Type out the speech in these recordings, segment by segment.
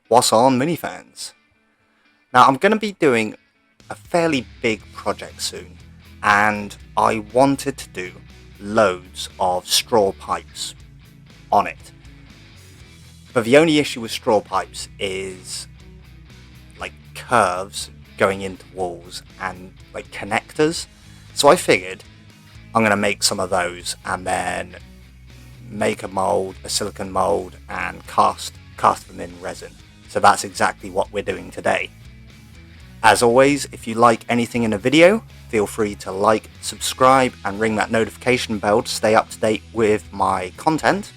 What's on, mini fans? Now I'm going to be doing a fairly big project soon, and I wanted to do loads of straw pipes on it. But the only issue with straw pipes is like curves going into walls and like connectors. So I figured I'm going to make some of those and then make a silicone mold, and cast them in resin. So that's exactly what we're doing today. As always, if you like anything in a video, feel free to like, subscribe, and ring that notification bell to stay up to date with my content.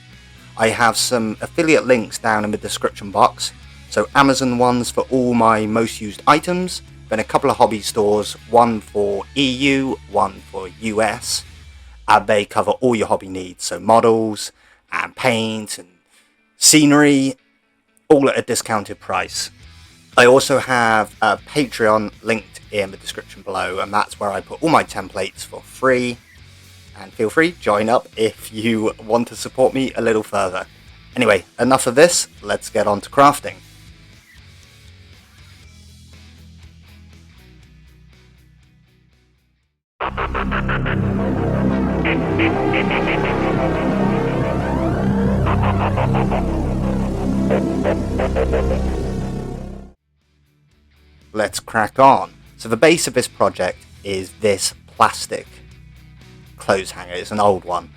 I have some affiliate links down in the description box, so Amazon ones for all my most used items, then a couple of hobby stores, one for EU, one for US, and they cover all your hobby needs, so models and paint and scenery, all at a discounted price. I also have a Patreon linked in the description below, and that's where I put all my templates for free. And feel free, join up if you want to support me a little further. Anyway, enough of this, let's get on to crafting. Let's crack on. So the base of this project is this plastic clothes hanger. It's an old one,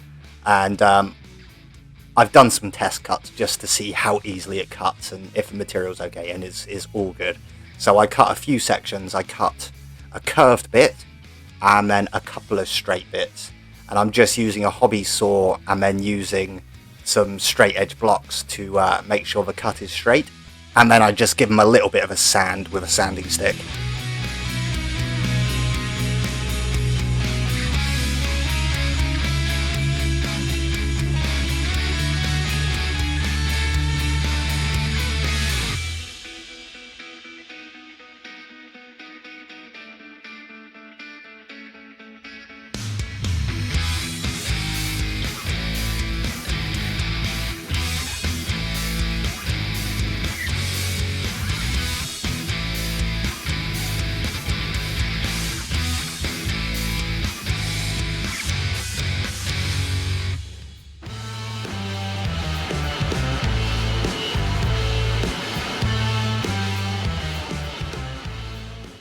and I've done some test cuts just to see how easily it cuts and if the material's okay, and is all good. So I cut a few sections. I cut a curved bit and then a couple of straight bits, and I'm just using a hobby saw and then using some straight edge blocks to make sure the cut is straight, and then I just give them a little bit of a sand with a sanding stick.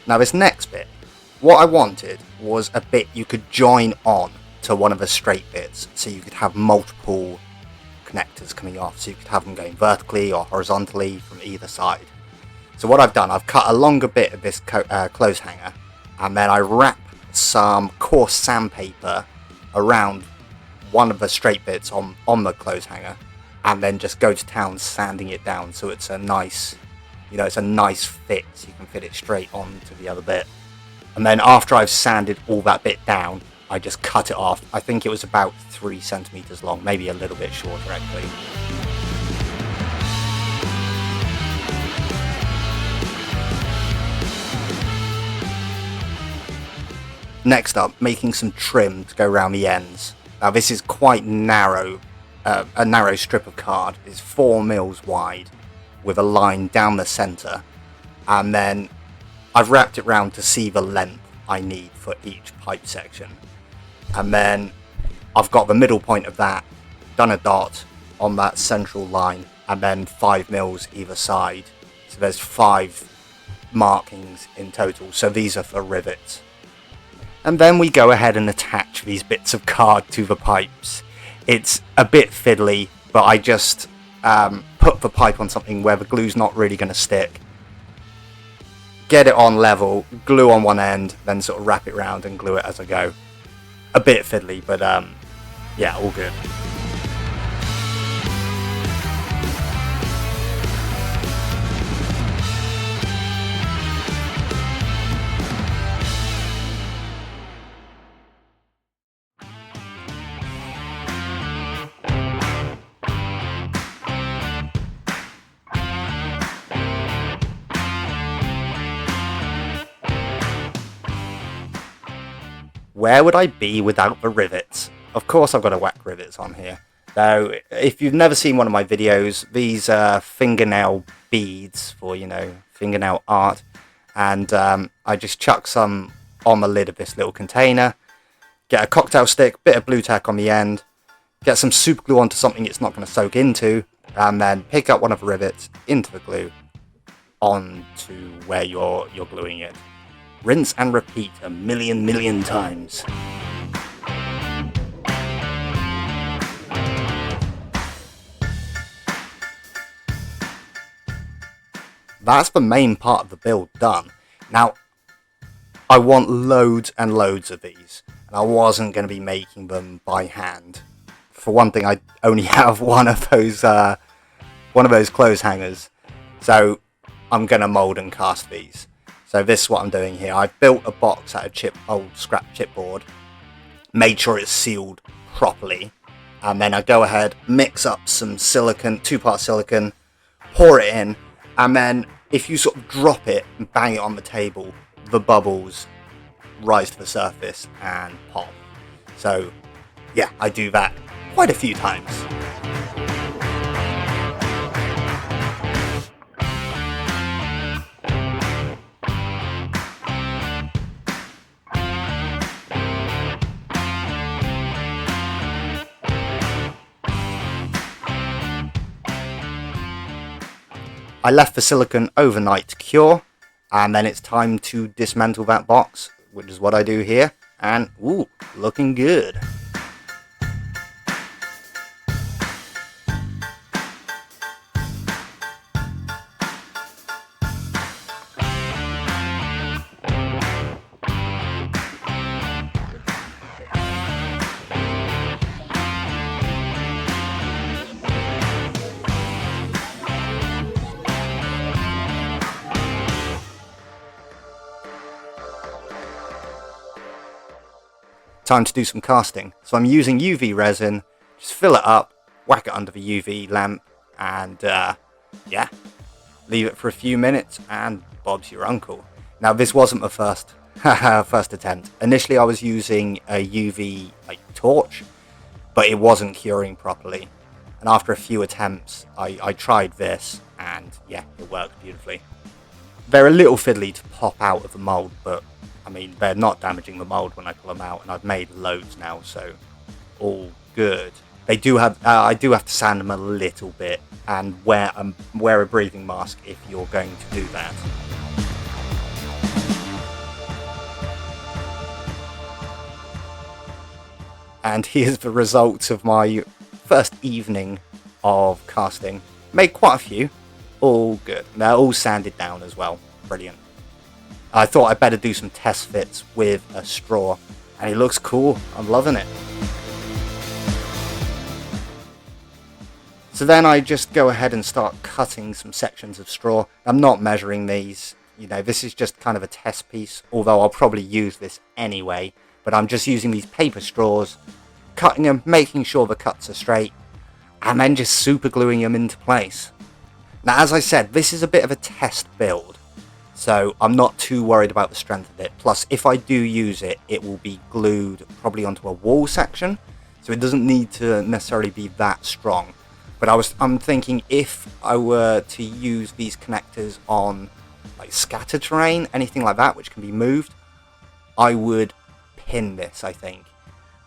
Now this next bit, what I wanted was a bit you could join on to one of the straight bits, so you could have multiple connectors coming off, so you could have them going vertically or horizontally from either side. So what I've done, I've cut a longer bit of this clothes hanger, and then I wrap some coarse sandpaper around one of the straight bits on the clothes hanger, and then just go to town sanding it down so it's a nice, it's a nice fit, so you can fit it straight onto the other bit. And then after I've sanded all that bit down, I just cut it off. I think it was about 3 centimeters long, maybe a little bit shorter actually. Next up, making some trim to go around the ends. Now this is quite narrow, a narrow strip of card. It's 4 mils wide, with a line down the center, and then I've wrapped it round to see the length I need for each pipe section, and then I've got the middle point of that, done a dot on that central line, and then 5 mils either side, so there's 5 markings in total, so these are for rivets. And then we go ahead and attach these bits of card to the pipes. It's a bit fiddly, but I just put the pipe on something where the glue's not really going to stick, get it on level, glue on one end, then sort of wrap it round and glue it as I go. A bit fiddly, but yeah, all good. Where would I be without the rivets? Of course I've got to whack rivets on here. So if you've never seen one of my videos, these are fingernail beads for, fingernail art. And I just chuck some on the lid of this little container, get a cocktail stick, bit of blue tack on the end, get some super glue onto something it's not going to soak into, and then pick up one of the rivets into the glue onto where you're gluing it. Rinse and repeat a million times. That's the main part of the build done. Now, I want loads and loads of these, and I wasn't going to be making them by hand. For one thing, I only have one of those clothes hangers, so I'm going to mold and cast these. So this is what I'm doing here. I built a box out of old scrap chipboard, made sure it's sealed properly, and then I go ahead, mix up some silicon, 2-part silicon, pour it in, and then if you sort of drop it and bang it on the table, the bubbles rise to the surface and pop. So yeah, I do that quite a few times. I left the silicon overnight to cure, and then it's time to dismantle that box, which is what I do here, and ooh, looking good. Time to do some casting. So I'm using UV resin, just fill it up, whack it under the UV lamp, and yeah, leave it for a few minutes, and Bob's your uncle. Now this wasn't the first attempt. Initially I was using a UV torch, but it wasn't curing properly. And after a few attempts, I tried this, and yeah, it worked beautifully. They're a little fiddly to pop out of the mold, but I mean, they're not damaging the mold when I pull them out, and I've made loads now, so all good. They do have, I do have to sand them a little bit, and wear a breathing mask if you're going to do that. And here's the results of my first evening of casting. Made quite a few, all good. They're all sanded down as well, brilliant. I thought I'd better do some test fits with a straw, and it looks cool. I'm loving it. So then I just go ahead and start cutting some sections of straw. I'm not measuring these, this is just kind of a test piece, although I'll probably use this anyway, but I'm just using these paper straws, cutting them, making sure the cuts are straight, and then just super gluing them into place. Now, as I said, this is a bit of a test build, so I'm not too worried about the strength of it. Plus, if I do use it, it will be glued probably onto a wall section, so it doesn't need to necessarily be that strong. But I'm thinking if I were to use these connectors on scatter terrain, anything like that, which can be moved, I would pin this, I think.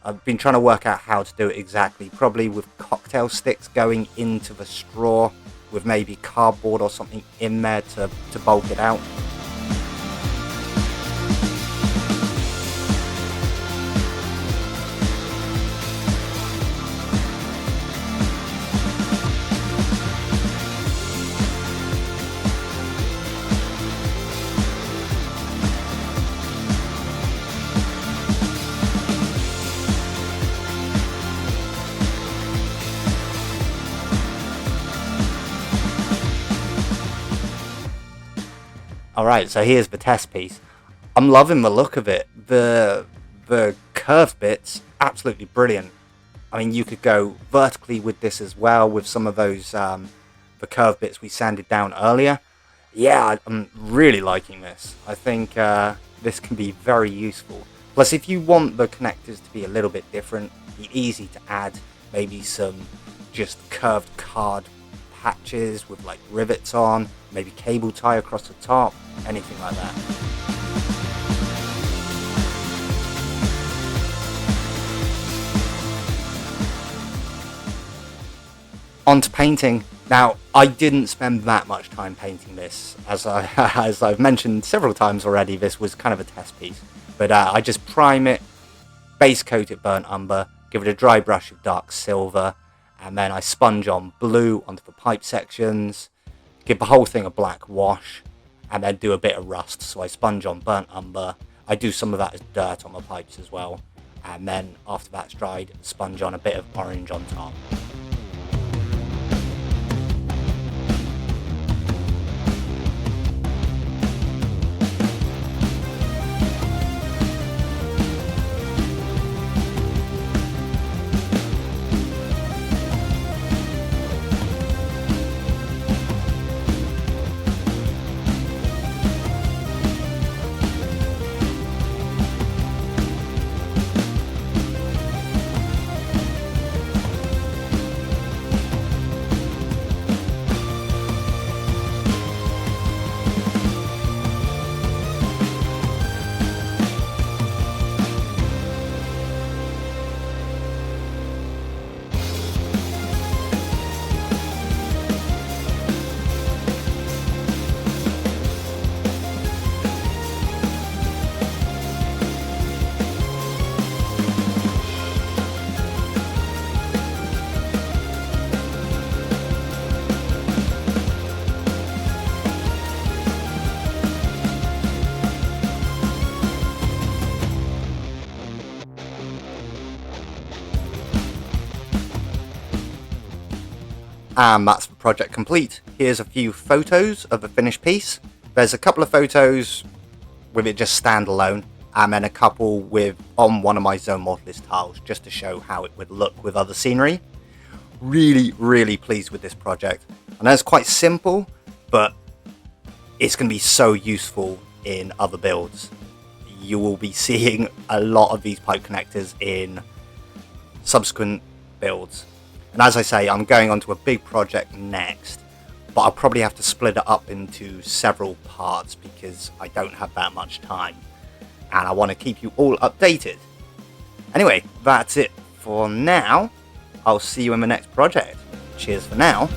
I've been trying to work out how to do it exactly, probably with cocktail sticks going into the straw, with maybe cardboard or something in there to bulk it out. Alright, so here's the test piece. I'm loving the look of it. The curved bits, absolutely brilliant. I mean, you could go vertically with this as well, with some of those, the curved bits we sanded down earlier. Yeah, I'm really liking this. I think this can be very useful. Plus, if you want the connectors to be a little bit different, be easy to add, maybe some just curved card patches with like rivets on, maybe cable tie across the top, anything like that. On to painting. Now, I didn't spend that much time painting this. As I've mentioned several times already, this was kind of a test piece. But I just prime it, base coat it burnt umber, give it a dry brush of dark silver, and then I sponge on blue onto the pipe sections, give the whole thing a black wash, and then do a bit of rust. So I sponge on burnt umber. I do some of that as dirt on the pipes as well. And then after that's dried, sponge on a bit of orange on top. And that's the project complete. Here's a few photos of the finished piece. There's a couple of photos with it just standalone, and then a couple with on one of my Zone Mortalist tiles, just to show how it would look with other scenery. Really pleased with this project. I know it's quite simple, but it's going to be so useful in other builds. You will be seeing a lot of these pipe connectors in subsequent builds. And as I say, I'm going on to a big project next, but I'll probably have to split it up into several parts because I don't have that much time, and I want to keep you all updated. Anyway, that's it for now. I'll see you in the next project. Cheers for now.